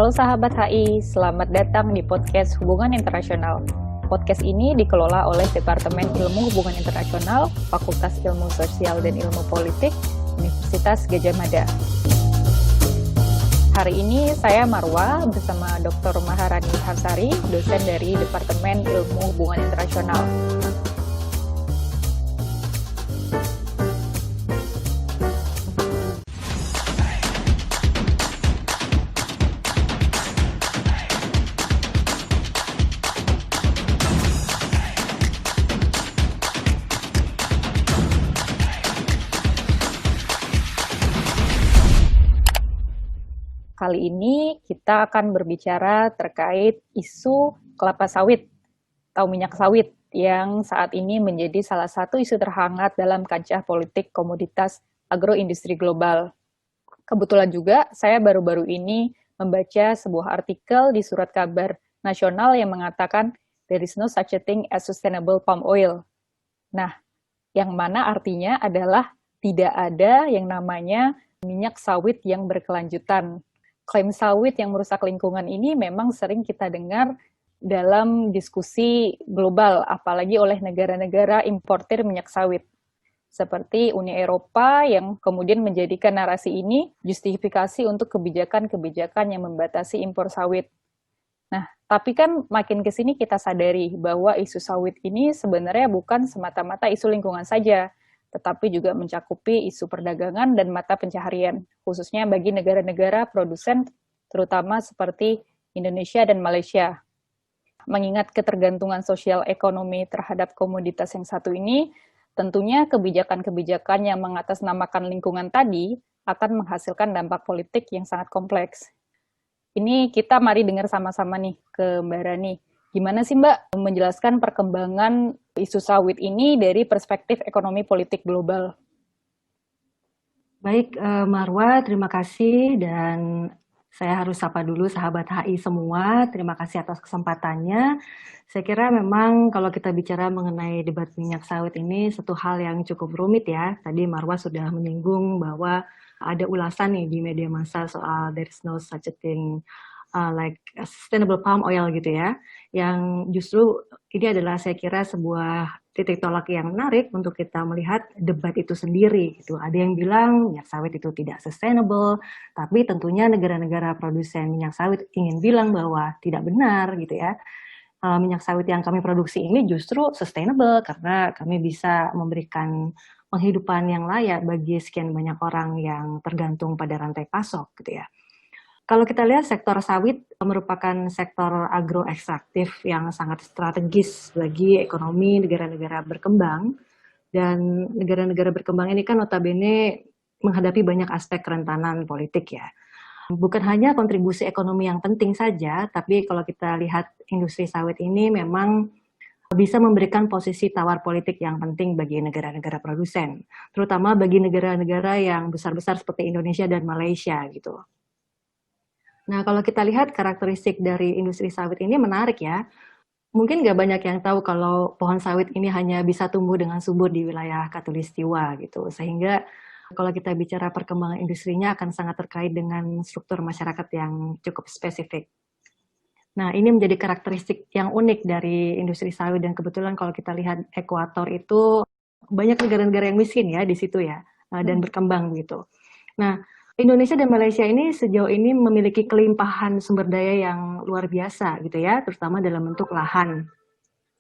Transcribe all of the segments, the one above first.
Halo sahabat HI, selamat datang di podcast Hubungan Internasional. Podcast ini dikelola oleh Departemen Ilmu Hubungan Internasional, Fakultas Ilmu Sosial dan Ilmu Politik, Universitas Gadjah Mada. Hari ini saya Marwa bersama Dr. Maharani Hapsari, dosen dari Departemen Ilmu Hubungan Internasional. Kali ini kita akan berbicara terkait isu kelapa sawit atau minyak sawit yang saat ini menjadi salah satu isu terhangat dalam kancah politik komoditas agroindustri global. Kebetulan juga saya baru-baru ini membaca sebuah artikel di surat kabar nasional yang mengatakan there is no such a thing as sustainable palm oil. Nah, yang mana artinya adalah tidak ada yang namanya minyak sawit yang berkelanjutan. Klaim sawit yang merusak lingkungan ini memang sering kita dengar dalam diskusi global, apalagi oleh negara-negara importir minyak sawit. Seperti Uni Eropa yang kemudian menjadikan narasi ini justifikasi untuk kebijakan-kebijakan yang membatasi impor sawit. Nah, tapi kan makin ke sini kita sadari bahwa isu sawit ini sebenarnya bukan semata-mata isu lingkungan saja, tetapi juga mencakupi isu perdagangan dan mata pencaharian, khususnya bagi negara-negara produsen, terutama seperti Indonesia dan Malaysia. Mengingat ketergantungan sosial ekonomi terhadap komoditas yang satu ini, tentunya kebijakan-kebijakan yang mengatasnamakan lingkungan tadi akan menghasilkan dampak politik yang sangat kompleks. Ini kita mari dengar sama-sama nih ke Mbak Rani. Gimana sih Mbak menjelaskan perkembangan isu sawit ini dari perspektif ekonomi politik global? Baik, Marwa, terima kasih dan saya harus sapa dulu sahabat HI semua. Terima kasih atas kesempatannya. Saya kira memang kalau kita bicara mengenai debat minyak sawit ini satu hal yang cukup rumit ya. Tadi Marwa sudah menyinggung bahwa ada ulasan nih di media massa soal there is no such a thing like sustainable palm oil gitu ya, yang justru ini adalah saya kira sebuah titik tolak yang menarik untuk kita melihat debat itu sendiri gitu. Ada yang bilang minyak sawit itu tidak sustainable, tapi tentunya negara-negara produsen minyak sawit ingin bilang bahwa tidak benar gitu ya. Minyak sawit yang kami produksi ini justru sustainable karena kami bisa memberikan penghidupan yang layak bagi sekian banyak orang yang tergantung pada rantai pasok gitu ya. Kalau kita lihat sektor sawit merupakan sektor agroekstraktif yang sangat strategis bagi ekonomi negara-negara berkembang, dan negara-negara berkembang ini kan notabene menghadapi banyak aspek kerentanan politik ya. Bukan hanya kontribusi ekonomi yang penting saja, tapi kalau kita lihat industri sawit ini memang bisa memberikan posisi tawar politik yang penting bagi negara-negara produsen, terutama bagi negara-negara yang besar-besar seperti Indonesia dan Malaysia gitu. Nah, kalau kita lihat karakteristik dari industri sawit ini menarik ya. Mungkin nggak banyak yang tahu kalau pohon sawit ini hanya bisa tumbuh dengan subur di wilayah Khatulistiwa gitu. Sehingga kalau kita bicara perkembangan industrinya akan sangat terkait dengan struktur masyarakat yang cukup spesifik. Nah, ini menjadi karakteristik yang unik dari industri sawit, dan kebetulan kalau kita lihat ekuator itu banyak negara-negara yang miskin ya di situ ya, dan berkembang gitu. Nah, Indonesia dan Malaysia ini sejauh ini memiliki kelimpahan sumber daya yang luar biasa gitu ya, terutama dalam bentuk lahan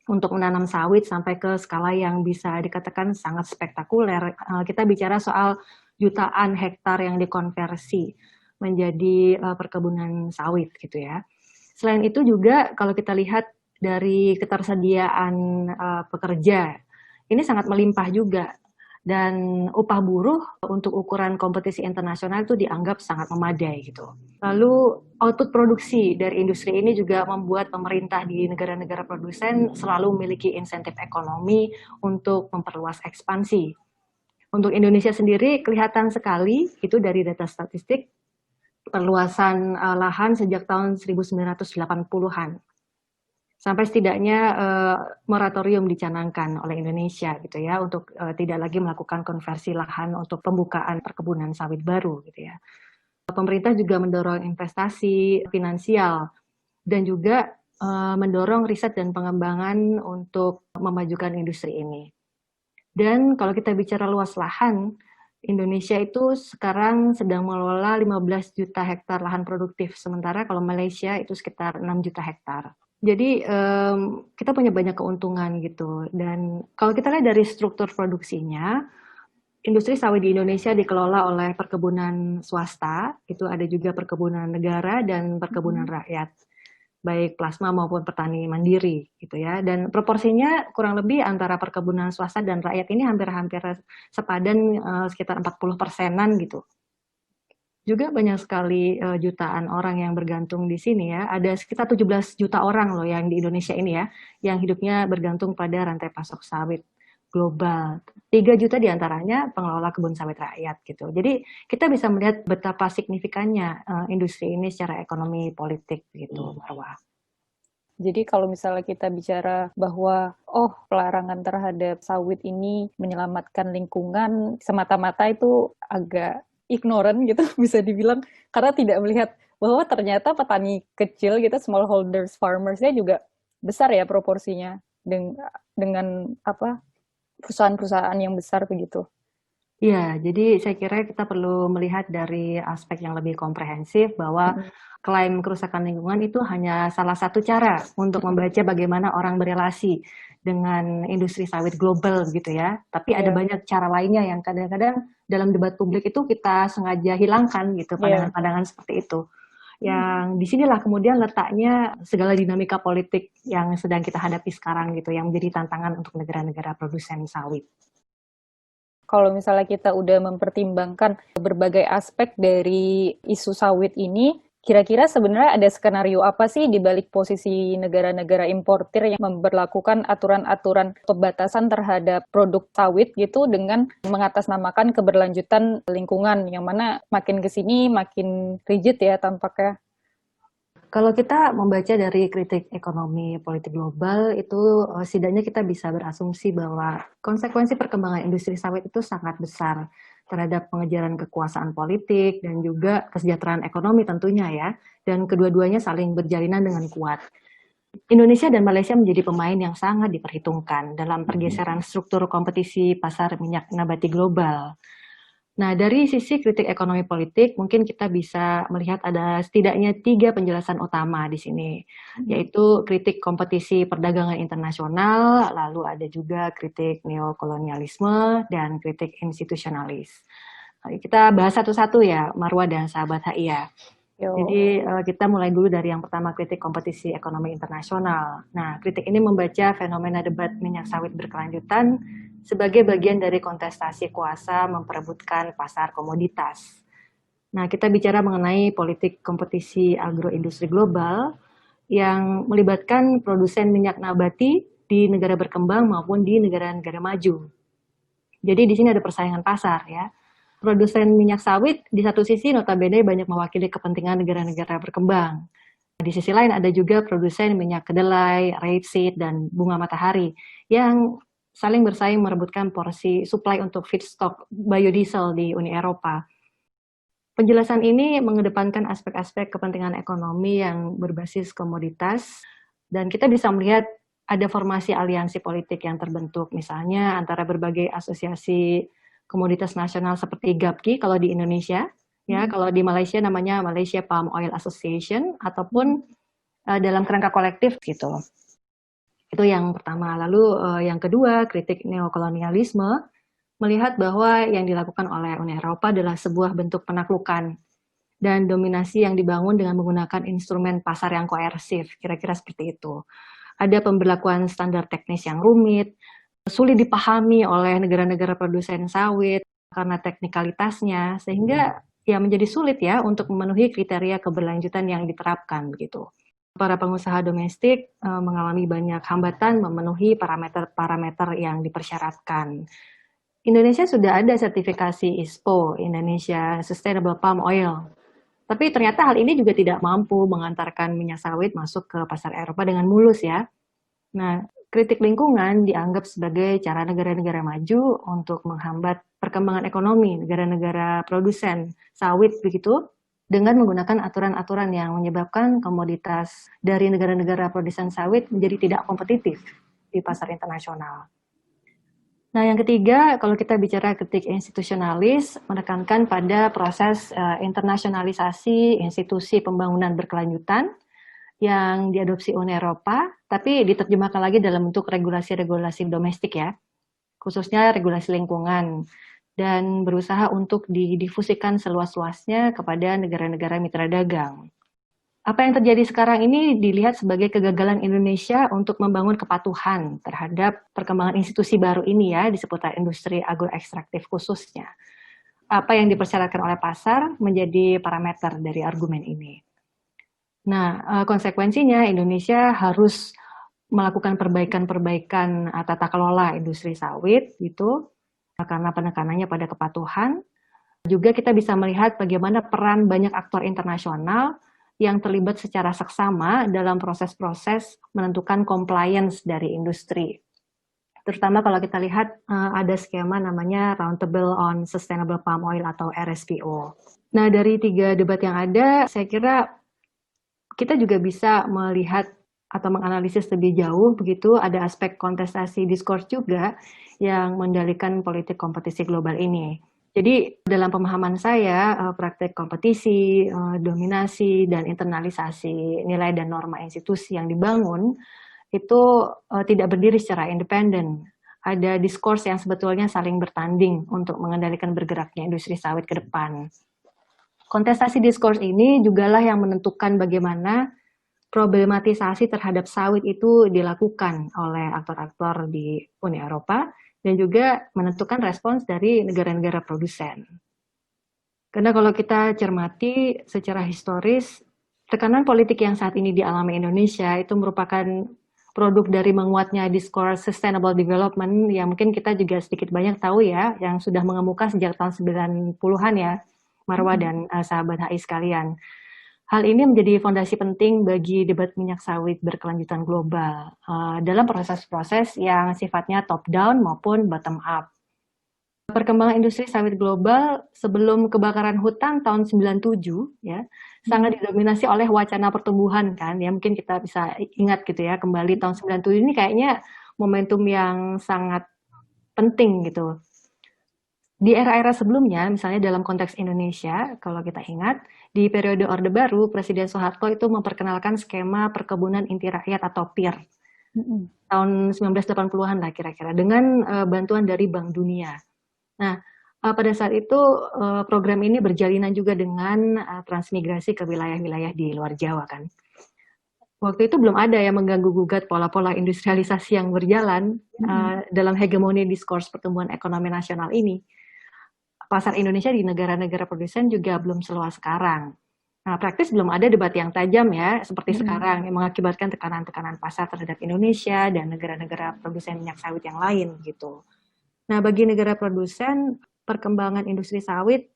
untuk menanam sawit sampai ke skala yang bisa dikatakan sangat spektakuler. Kita bicara soal jutaan hektar yang dikonversi menjadi perkebunan sawit gitu ya. Selain itu juga kalau kita lihat dari ketersediaan pekerja, ini sangat melimpah juga. Dan upah buruh untuk ukuran kompetisi internasional itu dianggap sangat memadai gitu. Lalu output produksi dari industri ini juga membuat pemerintah di negara-negara produsen selalu memiliki insentif ekonomi untuk memperluas ekspansi. Untuk Indonesia sendiri kelihatan sekali itu dari data statistik perluasan lahan sejak tahun 1980-an. Sampai setidaknya moratorium dicanangkan oleh Indonesia gitu ya, untuk tidak lagi melakukan konversi lahan untuk pembukaan perkebunan sawit baru gitu ya. Pemerintah juga mendorong investasi finansial dan juga mendorong riset dan pengembangan untuk memajukan industri ini. Dan kalau kita bicara luas lahan, Indonesia itu sekarang sedang mengelola 15 juta hektar lahan produktif, sementara kalau Malaysia itu sekitar 6 juta hektar. Jadi kita punya banyak keuntungan gitu. Dan kalau kita lihat dari struktur produksinya, industri sawit di Indonesia dikelola oleh perkebunan swasta, itu ada juga perkebunan negara dan perkebunan rakyat, baik plasma maupun petani mandiri gitu ya. Dan proporsinya kurang lebih antara perkebunan swasta dan rakyat ini hampir-hampir sepadan, sekitar 40%-an gitu. Juga banyak sekali jutaan orang yang bergantung di sini ya. Ada sekitar 17 juta orang loh yang di Indonesia ini ya, yang hidupnya bergantung pada rantai pasok sawit global. 3 juta diantaranya pengelola kebun sawit rakyat gitu. Jadi kita bisa melihat betapa signifikannya industri ini secara ekonomi politik gitu, Marwah. Jadi kalau misalnya kita bicara bahwa, oh pelarangan terhadap sawit ini menyelamatkan lingkungan, semata-mata itu agak ignorant gitu bisa dibilang, karena tidak melihat bahwa ternyata petani kecil gitu, smallholders, farmersnya juga besar ya proporsinya dengan apa perusahaan-perusahaan yang besar begitu. Iya, jadi saya kira kita perlu melihat dari aspek yang lebih komprehensif bahwa Mm-mm. klaim kerusakan lingkungan itu hanya salah satu cara untuk membaca bagaimana orang berelasi dengan industri sawit global gitu ya. Tapi ada Iya, banyak cara lainnya yang kadang-kadang dalam debat publik itu kita sengaja hilangkan gitu iya. pandangan-pandangan seperti itu. Yang disinilah kemudian letaknya segala dinamika politik yang sedang kita hadapi sekarang gitu, yang menjadi tantangan untuk negara-negara produsen sawit. Kalau misalnya kita udah mempertimbangkan berbagai aspek dari isu sawit ini, kira-kira sebenarnya ada skenario apa sih di balik posisi negara-negara importir yang memberlakukan aturan-aturan pembatasan terhadap produk sawit gitu dengan mengatasnamakan keberlanjutan lingkungan, yang mana makin ke sini makin rigid ya tampaknya. Kalau kita membaca dari kritik ekonomi politik global, itu setidaknya kita bisa berasumsi bahwa konsekuensi perkembangan industri sawit itu sangat besar terhadap pengejaran kekuasaan politik dan juga kesejahteraan ekonomi tentunya ya. Dan kedua-duanya saling berjalinan dengan kuat. Indonesia dan Malaysia menjadi pemain yang sangat diperhitungkan dalam pergeseran struktur kompetisi pasar minyak nabati global. Nah, dari sisi kritik ekonomi politik, mungkin kita bisa melihat ada setidaknya 3 penjelasan utama di sini, yaitu kritik kompetisi perdagangan internasional, lalu ada juga kritik neokolonialisme, dan kritik institusionalis. Kita bahas satu-satu ya, Marwa dan sahabat HI ya. Yo. Jadi kita mulai dulu dari yang pertama, kritik kompetisi ekonomi internasional. Nah, kritik ini membaca fenomena debat minyak sawit berkelanjutan sebagai bagian dari kontestasi kuasa memperebutkan pasar komoditas. Nah, kita bicara mengenai politik kompetisi agroindustri global yang melibatkan produsen minyak nabati di negara berkembang maupun di negara-negara maju. Jadi di sini ada persaingan pasar ya. Produsen minyak sawit di satu sisi notabene banyak mewakili kepentingan negara-negara berkembang. Di sisi lain ada juga produsen minyak kedelai, rapeseed, dan bunga matahari yang saling bersaing merebutkan porsi supply untuk feedstock biodiesel di Uni Eropa. Penjelasan ini mengedepankan aspek-aspek kepentingan ekonomi yang berbasis komoditas, dan kita bisa melihat ada formasi aliansi politik yang terbentuk, misalnya antara berbagai asosiasi komoditas nasional seperti GAPKI kalau di Indonesia, ya kalau di Malaysia namanya Malaysia Palm Oil Association, ataupun dalam kerangka kolektif gitu. Itu yang pertama. Lalu yang kedua, kritik neokolonialisme, melihat bahwa yang dilakukan oleh Uni Eropa adalah sebuah bentuk penaklukan dan dominasi yang dibangun dengan menggunakan instrumen pasar yang koersif, kira-kira seperti itu. Ada pemberlakuan standar teknis yang rumit, sulit dipahami oleh negara-negara produsen sawit karena teknikalitasnya, sehingga ya menjadi sulit ya untuk memenuhi kriteria keberlanjutan yang diterapkan begitu. Para pengusaha domestik mengalami banyak hambatan memenuhi parameter-parameter yang dipersyaratkan. Indonesia sudah ada sertifikasi ISPO, Indonesia Sustainable Palm Oil. Tapi ternyata hal ini juga tidak mampu mengantarkan minyak sawit masuk ke pasar Eropa dengan mulus ya. Nah, kritik lingkungan dianggap sebagai cara negara-negara maju untuk menghambat perkembangan ekonomi negara-negara produsen sawit begitu. dengan menggunakan aturan-aturan yang menyebabkan komoditas dari negara-negara produsen sawit menjadi tidak kompetitif di pasar internasional. Nah, yang ketiga, kalau kita bicara kritik institusionalis, menekankan pada proses internasionalisasi institusi pembangunan berkelanjutan yang diadopsi Uni Eropa, tapi diterjemahkan lagi dalam bentuk regulasi-regulasi domestik ya, khususnya regulasi lingkungan, dan berusaha untuk didifusikan seluas-luasnya kepada negara-negara mitra dagang. Apa yang terjadi sekarang ini dilihat sebagai kegagalan Indonesia untuk membangun kepatuhan terhadap perkembangan institusi baru ini ya di seputar industri agroekstraktif khususnya. Apa yang dipersyaratkan oleh pasar menjadi parameter dari argumen ini. Nah, konsekuensinya Indonesia harus melakukan perbaikan-perbaikan tata kelola industri sawit gitu karena penekanannya pada kepatuhan. Juga kita bisa melihat bagaimana peran banyak aktor internasional yang terlibat secara seksama dalam proses-proses menentukan compliance dari industri. Terutama kalau kita lihat ada skema namanya Roundtable on Sustainable Palm Oil atau RSPO. Nah, dari 3 debat yang ada, saya kira kita juga bisa melihat atau menganalisis lebih jauh begitu, ada aspek kontestasi diskurs juga yang mendalikan politik kompetisi global ini. Jadi dalam pemahaman saya, praktek kompetisi, dominasi, dan internalisasi nilai dan norma institusi yang dibangun itu tidak berdiri secara independen. Ada diskurs yang sebetulnya saling bertanding untuk mengendalikan bergeraknya industri sawit ke depan. Kontestasi diskurs ini jugalah yang menentukan bagaimana problematisasi terhadap sawit itu dilakukan oleh aktor-aktor di Uni Eropa dan juga menentukan respons dari negara-negara produsen. Karena kalau kita cermati secara historis, tekanan politik yang saat ini dialami Indonesia itu merupakan produk dari menguatnya diskurs sustainable development yang mungkin kita juga sedikit banyak tahu ya, yang sudah mengemuka sejak tahun 90-an ya, Marwa dan sahabat HI sekalian. Hal ini menjadi fondasi penting bagi debat minyak sawit berkelanjutan global dalam proses-proses yang sifatnya top-down maupun bottom-up. Perkembangan industri sawit global sebelum kebakaran hutan tahun 97 ya sangat didominasi oleh wacana pertumbuhan kan ya, mungkin kita bisa ingat gitu ya, kembali tahun 97 ini kayaknya momentum yang sangat penting gitu. Di era-era sebelumnya, misalnya dalam konteks Indonesia, kalau kita ingat, di periode Orde Baru, Presiden Soeharto itu memperkenalkan skema perkebunan inti rakyat atau PIR. Tahun 1980-an lah kira-kira, dengan bantuan dari Bank Dunia. Nah, pada saat itu program ini berjalinan juga dengan transmigrasi ke wilayah-wilayah di luar Jawa kan. Waktu itu belum ada yang mengganggu-gugat pola-pola industrialisasi yang berjalan dalam hegemoni diskurs pertumbuhan ekonomi nasional ini. Pasar Indonesia di negara-negara produsen juga belum seluas sekarang. Nah, praktis belum ada debat yang tajam ya, seperti sekarang, yang mengakibatkan tekanan-tekanan pasar terhadap Indonesia dan negara-negara produsen minyak sawit yang lain gitu. Nah, bagi negara produsen, perkembangan industri sawit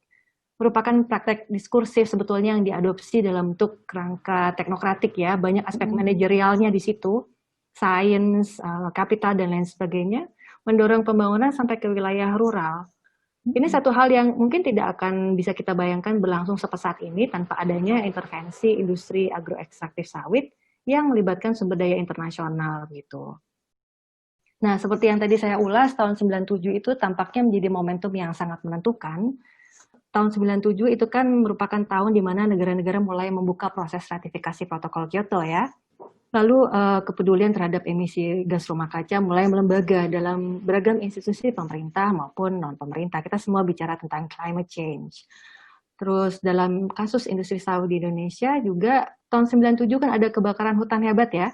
merupakan praktek diskursif sebetulnya yang diadopsi dalam bentuk kerangka teknokratik ya, banyak aspek manajerialnya di situ, sains, kapital, dan lain sebagainya, mendorong pembangunan sampai ke wilayah rural. Ini satu hal yang mungkin tidak akan bisa kita bayangkan berlangsung sepesat ini tanpa adanya intervensi industri agroekstraktif sawit yang melibatkan sumber daya internasional gitu. Nah, seperti yang tadi saya ulas, tahun 97 itu tampaknya menjadi momentum yang sangat menentukan. Tahun 97 itu kan merupakan tahun di mana negara-negara mulai membuka proses ratifikasi protokol Kyoto ya. Lalu kepedulian terhadap emisi gas rumah kaca mulai melembaga dalam beragam institusi pemerintah maupun non-pemerintah. Kita semua bicara tentang climate change. Terus dalam kasus industri sawit di Indonesia juga tahun 97 kan ada kebakaran hutan hebat ya.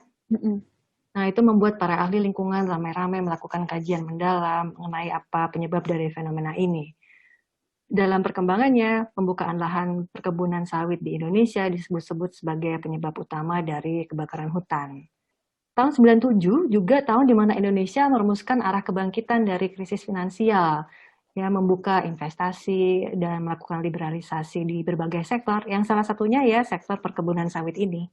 Nah, itu membuat para ahli lingkungan ramai-ramai melakukan kajian mendalam mengenai apa penyebab dari fenomena ini. Dalam perkembangannya, pembukaan lahan perkebunan sawit di Indonesia disebut-sebut sebagai penyebab utama dari kebakaran hutan. Tahun 97 juga tahun di mana Indonesia merumuskan arah kebangkitan dari krisis finansial, ya, membuka investasi dan melakukan liberalisasi di berbagai sektor, yang salah satunya ya sektor perkebunan sawit ini.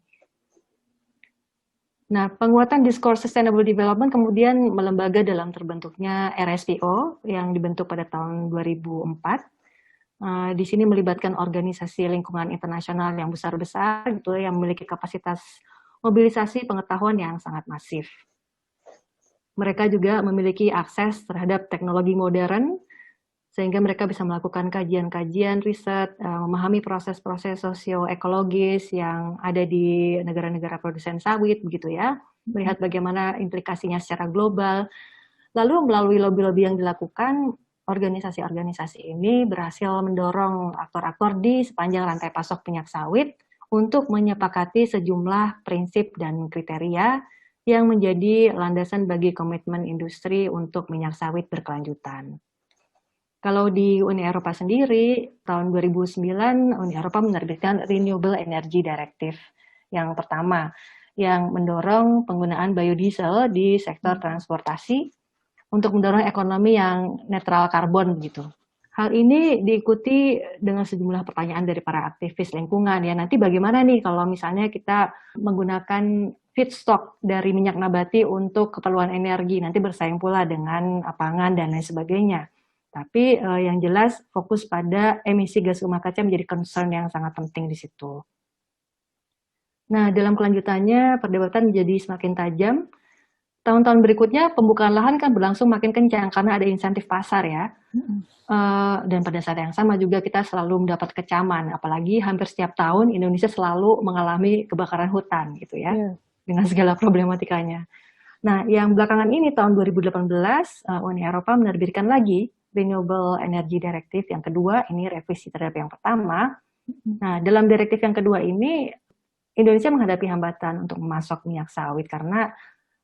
Nah, penguatan diskurs Sustainable Development kemudian melembaga dalam terbentuknya RSPO yang dibentuk pada tahun 2004. Di sini melibatkan organisasi lingkungan internasional yang besar-besar gitu yang memiliki kapasitas mobilisasi pengetahuan yang sangat masif. Mereka juga memiliki akses terhadap teknologi modern sehingga mereka bisa melakukan kajian-kajian riset, memahami proses-proses sosioekologis yang ada di negara-negara produsen sawit begitu ya, melihat bagaimana implikasinya secara global. Lalu melalui lobby-lobby yang dilakukan, organisasi-organisasi ini berhasil mendorong aktor-aktor di sepanjang rantai pasok minyak sawit untuk menyepakati sejumlah prinsip dan kriteria yang menjadi landasan bagi komitmen industri untuk minyak sawit berkelanjutan. Kalau di Uni Eropa sendiri, tahun 2009 Uni Eropa menerbitkan Renewable Energy Directive yang pertama, yang mendorong penggunaan biodiesel di sektor transportasi untuk mendorong ekonomi yang netral karbon begitu. Hal ini diikuti dengan sejumlah pertanyaan dari para aktivis lingkungan ya. Nanti bagaimana nih kalau misalnya kita menggunakan feedstock dari minyak nabati untuk keperluan energi, nanti bersaing pula dengan pangan dan lain sebagainya. Tapi yang jelas fokus pada emisi gas rumah kaca menjadi concern yang sangat penting di situ. Nah, dalam kelanjutannya perdebatan menjadi semakin tajam. Tahun-tahun berikutnya pembukaan lahan kan berlangsung makin kencang karena ada insentif pasar ya. Dan pada saat yang sama juga kita selalu mendapat kecaman, apalagi hampir setiap tahun Indonesia selalu mengalami kebakaran hutan gitu ya, dengan segala problematikanya. Nah, yang belakangan ini tahun 2018 Uni Eropa menerbitkan lagi Renewable Energy Directive yang kedua, ini revisi terhadap yang pertama. Nah, dalam direktif yang kedua ini Indonesia menghadapi hambatan untuk memasok minyak sawit karena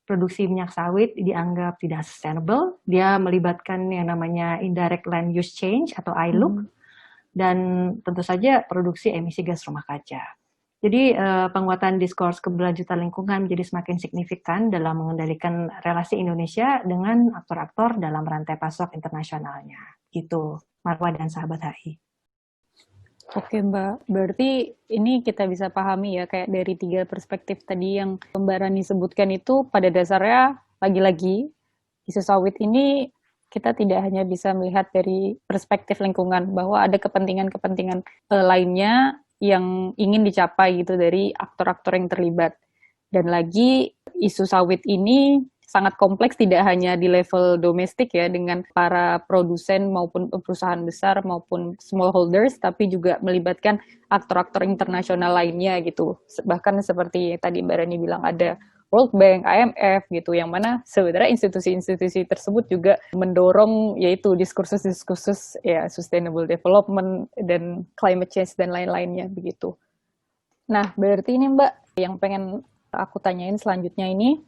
produksi minyak sawit dianggap tidak sustainable. Dia melibatkan yang namanya indirect land use change atau ILUC dan tentu saja produksi emisi gas rumah kaca. Jadi penguatan diskurs keberlanjutan lingkungan menjadi semakin signifikan dalam mengendalikan relasi Indonesia dengan aktor-aktor dalam rantai pasok internasionalnya. Gitu, Marwa dan sahabat HI. Oke Mbak, berarti ini kita bisa pahami ya kayak dari 3 perspektif tadi yang Mbak Rani sebutkan itu pada dasarnya lagi-lagi isu sawit ini kita tidak hanya bisa melihat dari perspektif lingkungan bahwa ada kepentingan-kepentingan lainnya yang ingin dicapai gitu dari aktor-aktor yang terlibat. Dan lagi isu sawit ini sangat kompleks tidak hanya di level domestik ya dengan para produsen maupun perusahaan besar maupun smallholders tapi juga melibatkan aktor-aktor internasional lainnya gitu. Bahkan seperti tadi Mbak Rani bilang ada World Bank, IMF gitu yang mana sebenarnya institusi-institusi tersebut juga mendorong yaitu diskursus-diskursus ya sustainable development dan climate change dan lain-lainnya begitu. Nah, berarti ini Mbak yang pengen aku tanyain selanjutnya ini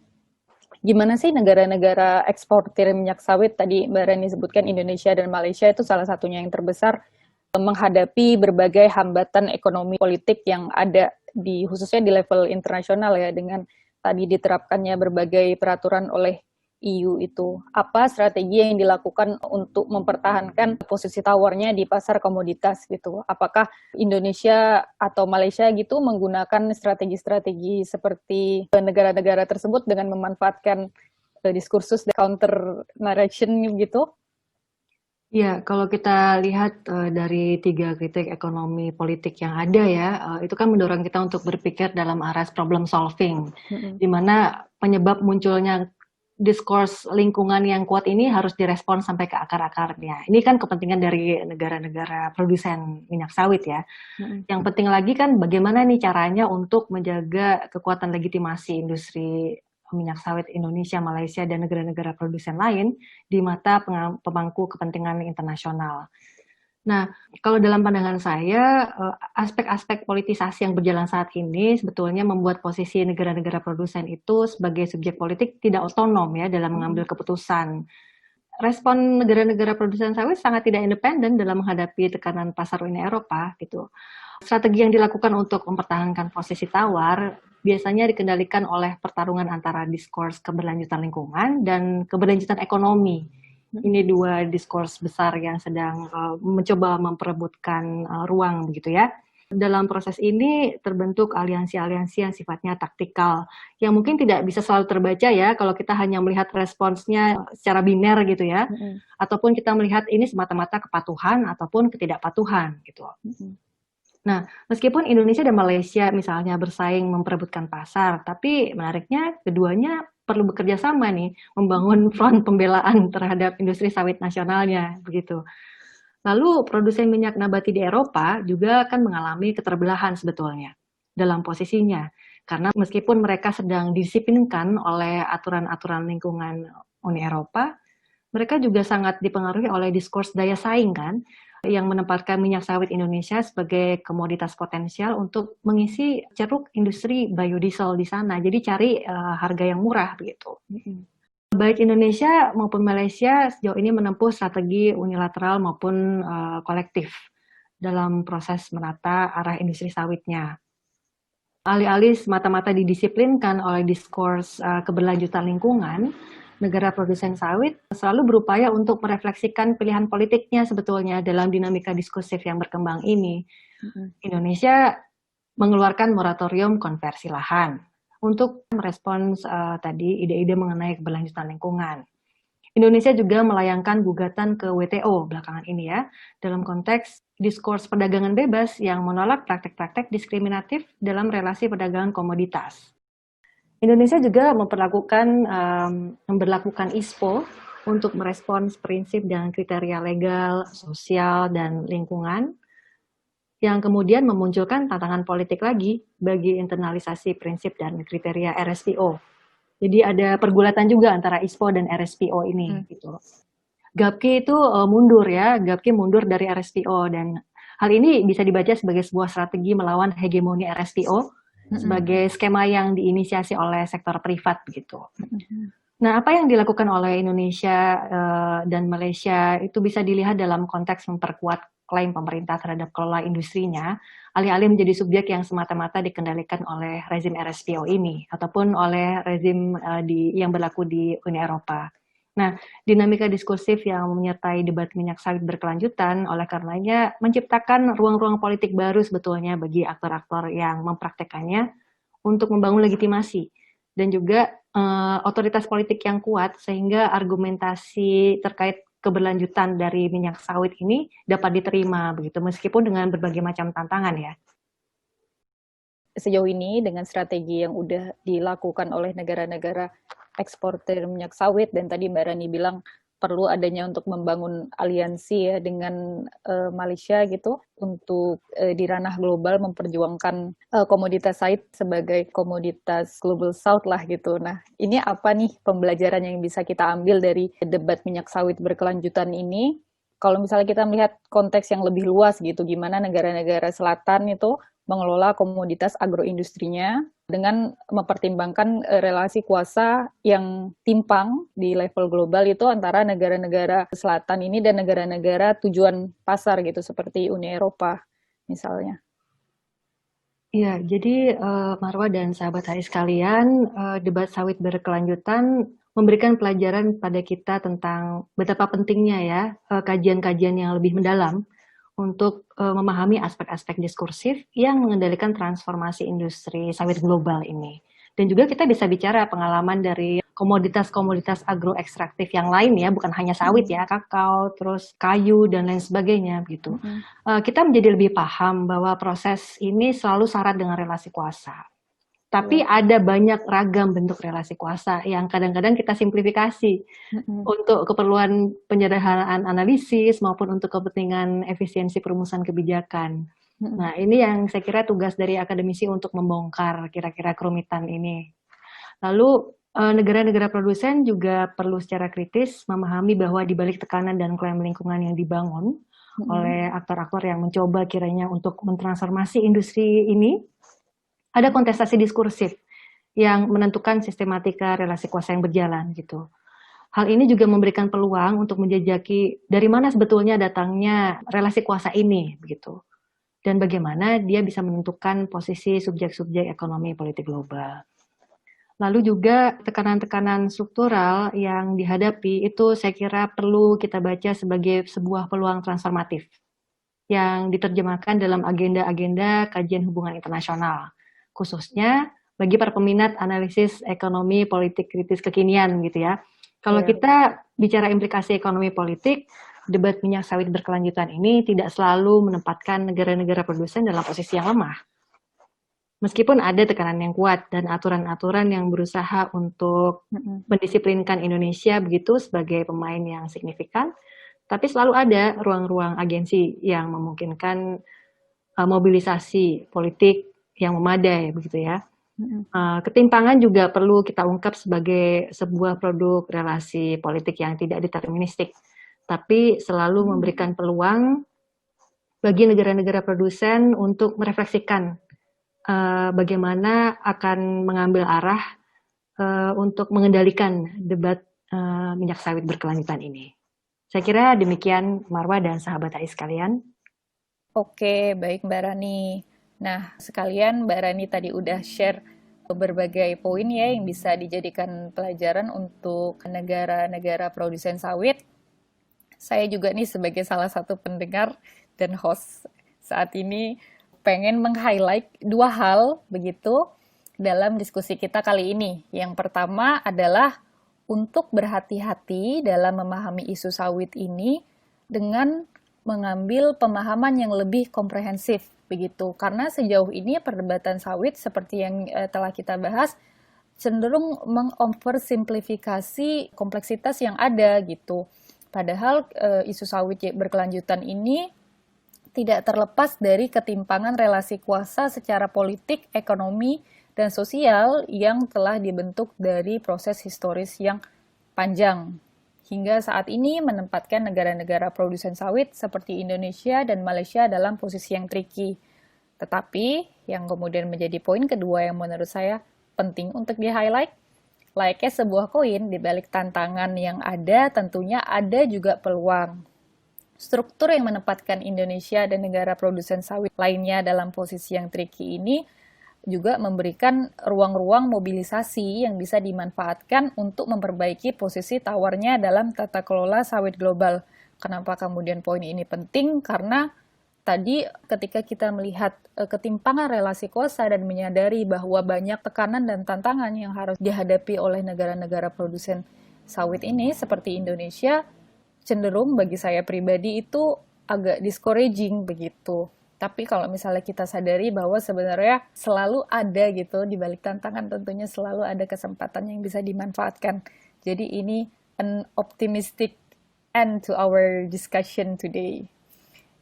gimana sih negara-negara eksportir minyak sawit tadi Mbak Rani sebutkan Indonesia dan Malaysia itu salah satunya yang terbesar menghadapi berbagai hambatan ekonomi politik yang ada di khususnya di level internasional ya dengan tadi diterapkannya berbagai peraturan oleh EU itu. Apa strategi yang dilakukan untuk mempertahankan posisi tawarnya di pasar komoditas gitu? Apakah Indonesia atau Malaysia gitu menggunakan strategi-strategi seperti negara-negara tersebut dengan memanfaatkan diskursus counter narration gitu? Ya, kalau kita lihat dari 3 kritik ekonomi politik yang ada ya, itu kan mendorong kita untuk berpikir dalam arah problem solving, di mana penyebab munculnya diskurs lingkungan yang kuat ini harus direspon sampai ke akar-akarnya. Ini kan kepentingan dari negara-negara produsen minyak sawit ya. Yang penting lagi kan bagaimana nih caranya untuk menjaga kekuatan legitimasi industri minyak sawit Indonesia, Malaysia, dan negara-negara produsen lain di mata pemangku kepentingan internasional. Nah, kalau dalam pandangan saya, aspek-aspek politisasi yang berjalan saat ini sebetulnya membuat posisi negara-negara produsen itu sebagai subjek politik tidak otonom ya dalam mengambil keputusan. Respon negara-negara produsen sawit sangat tidak independen dalam menghadapi tekanan pasar Uni Eropa gitu. Strategi yang dilakukan untuk mempertahankan posisi tawar biasanya dikendalikan oleh pertarungan antara diskurs keberlanjutan lingkungan dan keberlanjutan ekonomi. Ini 2 diskurs besar yang sedang mencoba memperebutkan ruang begitu ya. Dalam proses ini terbentuk aliansi-aliansi yang sifatnya taktikal, yang mungkin tidak bisa selalu terbaca ya kalau kita hanya melihat responsnya secara biner gitu ya, ataupun kita melihat ini semata-mata kepatuhan ataupun ketidakpatuhan gitu. Nah, meskipun Indonesia dan Malaysia misalnya bersaing memperebutkan pasar, tapi menariknya keduanya perlu bekerja sama nih, membangun front pembelaan terhadap industri sawit nasionalnya, begitu. Lalu produsen minyak nabati di Eropa juga akan mengalami keterbelahan sebetulnya dalam posisinya. Karena meskipun mereka sedang disiplinkan oleh aturan-aturan lingkungan Uni Eropa, mereka juga sangat dipengaruhi oleh diskurs daya saing kan, yang menempatkan minyak sawit Indonesia sebagai komoditas potensial untuk mengisi ceruk industri biodiesel di sana. Jadi cari harga yang murah begitu. Baik Indonesia maupun Malaysia sejauh ini menempuh strategi unilateral maupun kolektif dalam proses menata arah industri sawitnya. Alih-alih semata-mata didisiplinkan oleh diskurs keberlanjutan lingkungan, negara produsen sawit selalu berupaya untuk merefleksikan pilihan politiknya sebetulnya dalam dinamika diskursif yang berkembang ini. Indonesia mengeluarkan moratorium konversi lahan untuk merespons tadi ide-ide mengenai keberlanjutan lingkungan. Indonesia juga melayangkan gugatan ke WTO belakangan ini ya, dalam konteks diskurs perdagangan bebas yang menolak praktek-praktek diskriminatif dalam relasi perdagangan komoditas. Indonesia juga memperlakukan ISPO untuk merespons prinsip dan kriteria legal, sosial, dan lingkungan yang kemudian memunculkan tantangan politik lagi bagi internalisasi prinsip dan kriteria RSPO. Jadi ada pergulatan juga antara ISPO dan RSPO ini. Gitu. GAPKI itu mundur ya, GAPKI mundur dari RSPO dan hal ini bisa dibaca sebagai sebuah strategi melawan hegemoni RSPO sebagai skema yang diinisiasi oleh sektor privat begitu. Nah, apa yang dilakukan oleh Indonesia dan Malaysia itu bisa dilihat dalam konteks memperkuat klaim pemerintah terhadap kelola industrinya, alih-alih menjadi subjek yang semata-mata dikendalikan oleh rezim RSPO ini, ataupun oleh rezim yang berlaku di Uni Eropa. Nah, dinamika diskursif yang menyertai debat minyak sawit berkelanjutan, oleh karenanya menciptakan ruang-ruang politik baru sebetulnya bagi aktor-aktor yang mempraktekannya untuk membangun legitimasi, dan juga otoritas politik yang kuat, sehingga argumentasi terkait keberlanjutan dari minyak sawit ini dapat diterima begitu meskipun dengan berbagai macam tantangan ya. Sejauh ini dengan strategi yang udah dilakukan oleh negara-negara eksportir minyak sawit dan tadi Mbak Rani bilang perlu adanya untuk membangun aliansi ya dengan Malaysia gitu untuk di ranah global memperjuangkan komoditas sawit sebagai komoditas global south lah gitu. Nah, ini apa nih pembelajaran yang bisa kita ambil dari debat minyak sawit berkelanjutan ini? Kalau misalnya kita melihat konteks yang lebih luas gitu, gimana negara-negara selatan itu mengelola komoditas agroindustrinya dengan mempertimbangkan relasi kuasa yang timpang di level global itu antara negara-negara selatan ini dan negara-negara tujuan pasar gitu seperti Uni Eropa misalnya. Iya, jadi Marwa dan sahabat HI sekalian, debat sawit berkelanjutan memberikan pelajaran pada kita tentang betapa pentingnya ya kajian-kajian yang lebih mendalam untuk memahami aspek-aspek diskursif yang mengendalikan transformasi industri sawit global ini. Dan juga kita bisa bicara pengalaman dari komoditas-komoditas agroekstraktif yang lain ya, bukan hanya sawit ya, kakao, terus kayu, dan lain sebagainya gitu. Kita menjadi lebih paham bahwa proses ini selalu syarat dengan relasi kuasa. Tapi ada banyak ragam bentuk relasi kuasa yang kadang-kadang kita simplifikasi untuk keperluan penyederhanaan analisis maupun untuk kepentingan efisiensi perumusan kebijakan. Nah, ini yang saya kira tugas dari akademisi untuk membongkar kira-kira kerumitan ini. Lalu negara-negara produsen juga perlu secara kritis memahami bahwa di balik tekanan dan klaim lingkungan yang dibangun oleh aktor-aktor yang mencoba kiranya untuk mentransformasi industri ini, ada kontestasi diskursif yang menentukan sistematika relasi kuasa yang berjalan gitu. Hal ini juga memberikan peluang untuk menjajaki dari mana sebetulnya datangnya relasi kuasa ini begitu. Dan bagaimana dia bisa menentukan posisi subjek-subjek ekonomi politik global. Lalu juga tekanan-tekanan struktural yang dihadapi itu saya kira perlu kita baca sebagai sebuah peluang transformatif yang diterjemahkan dalam agenda-agenda kajian hubungan internasional, khususnya bagi para peminat analisis ekonomi politik kritis kekinian gitu ya. Kalau kita bicara implikasi ekonomi politik, debat minyak sawit berkelanjutan ini tidak selalu menempatkan negara-negara produsen dalam posisi yang lemah. Meskipun ada tekanan yang kuat dan aturan-aturan yang berusaha untuk mendisiplinkan Indonesia begitu sebagai pemain yang signifikan, tapi selalu ada ruang-ruang agensi yang memungkinkan mobilisasi politik yang memadai begitu ya. Ketimpangan juga perlu kita ungkap sebagai sebuah produk relasi politik yang tidak deterministik, tapi selalu memberikan peluang bagi negara-negara produsen untuk merefleksikan bagaimana akan mengambil arah untuk mengendalikan debat minyak sawit berkelanjutan ini. Saya kira demikian Marwa dan sahabat HI sekalian. Oke, baik Mbak Rani. Nah, sekalian Mbak Rani tadi udah share berbagai poin ya yang bisa dijadikan pelajaran untuk negara-negara produsen sawit. Saya juga nih sebagai salah satu pendengar dan host saat ini pengen meng-highlight dua hal begitu dalam diskusi kita kali ini. Yang pertama adalah untuk berhati-hati dalam memahami isu sawit ini dengan mengambil pemahaman yang lebih komprehensif begitu. Karena sejauh ini perdebatan sawit seperti yang telah kita bahas cenderung mengoversimplifikasi kompleksitas yang ada gitu. Padahal isu sawit berkelanjutan ini tidak terlepas dari ketimpangan relasi kuasa secara politik, ekonomi, dan sosial yang telah dibentuk dari proses historis yang panjang. Hingga saat ini menempatkan negara-negara produsen sawit seperti Indonesia dan Malaysia dalam posisi yang tricky. Tetapi yang kemudian menjadi poin kedua yang menurut saya penting untuk di-highlight, layaknya sebuah koin di balik tantangan yang ada tentunya ada juga peluang. Struktur yang menempatkan Indonesia dan negara produsen sawit lainnya dalam posisi yang tricky ini juga memberikan ruang-ruang mobilisasi yang bisa dimanfaatkan untuk memperbaiki posisi tawarnya dalam tata kelola sawit global. Kenapa kemudian poin ini penting? Karena tadi ketika kita melihat ketimpangan relasi kuasa dan menyadari bahwa banyak tekanan dan tantangan yang harus dihadapi oleh negara-negara produsen sawit ini seperti Indonesia, cenderung bagi saya pribadi itu agak discouraging begitu. Tapi kalau misalnya kita sadari bahwa sebenarnya selalu ada gitu di balik tantangan tentunya selalu ada kesempatan yang bisa dimanfaatkan. Jadi ini an optimistic end to our discussion today.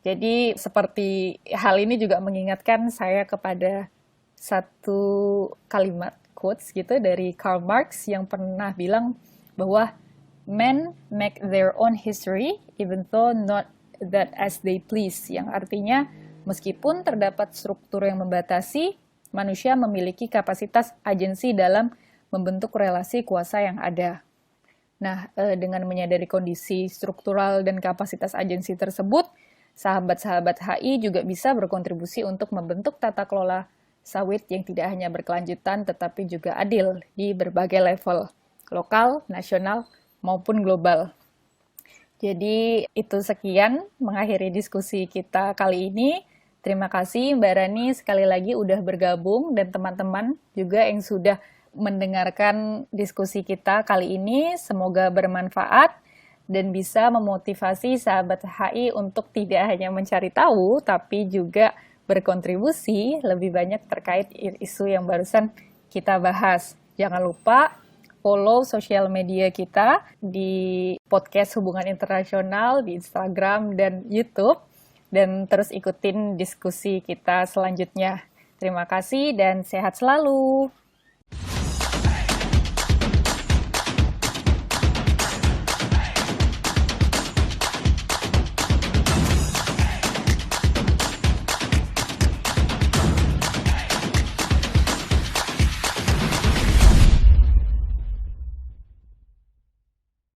Jadi seperti hal ini juga mengingatkan saya kepada satu kalimat quotes gitu dari Karl Marx yang pernah bilang bahwa men make their own history, even though not that as they please. Yang artinya, meskipun terdapat struktur yang membatasi, manusia memiliki kapasitas agensi dalam membentuk relasi kuasa yang ada. Nah, dengan menyadari kondisi struktural dan kapasitas agensi tersebut, sahabat-sahabat HI juga bisa berkontribusi untuk membentuk tata kelola sawit yang tidak hanya berkelanjutan, tetapi juga adil di berbagai level, lokal, nasional, maupun global. Jadi itu sekian mengakhiri diskusi kita kali ini. Terima kasih Mbak Rani sekali lagi udah bergabung dan teman-teman juga yang sudah mendengarkan diskusi kita kali ini. Semoga bermanfaat dan bisa memotivasi sahabat HI untuk tidak hanya mencari tahu tapi juga berkontribusi lebih banyak terkait isu yang barusan kita bahas. Jangan lupa follow sosial media kita di podcast Hubungan Internasional, di Instagram dan YouTube, dan terus ikutin diskusi kita selanjutnya. Terima kasih dan sehat selalu.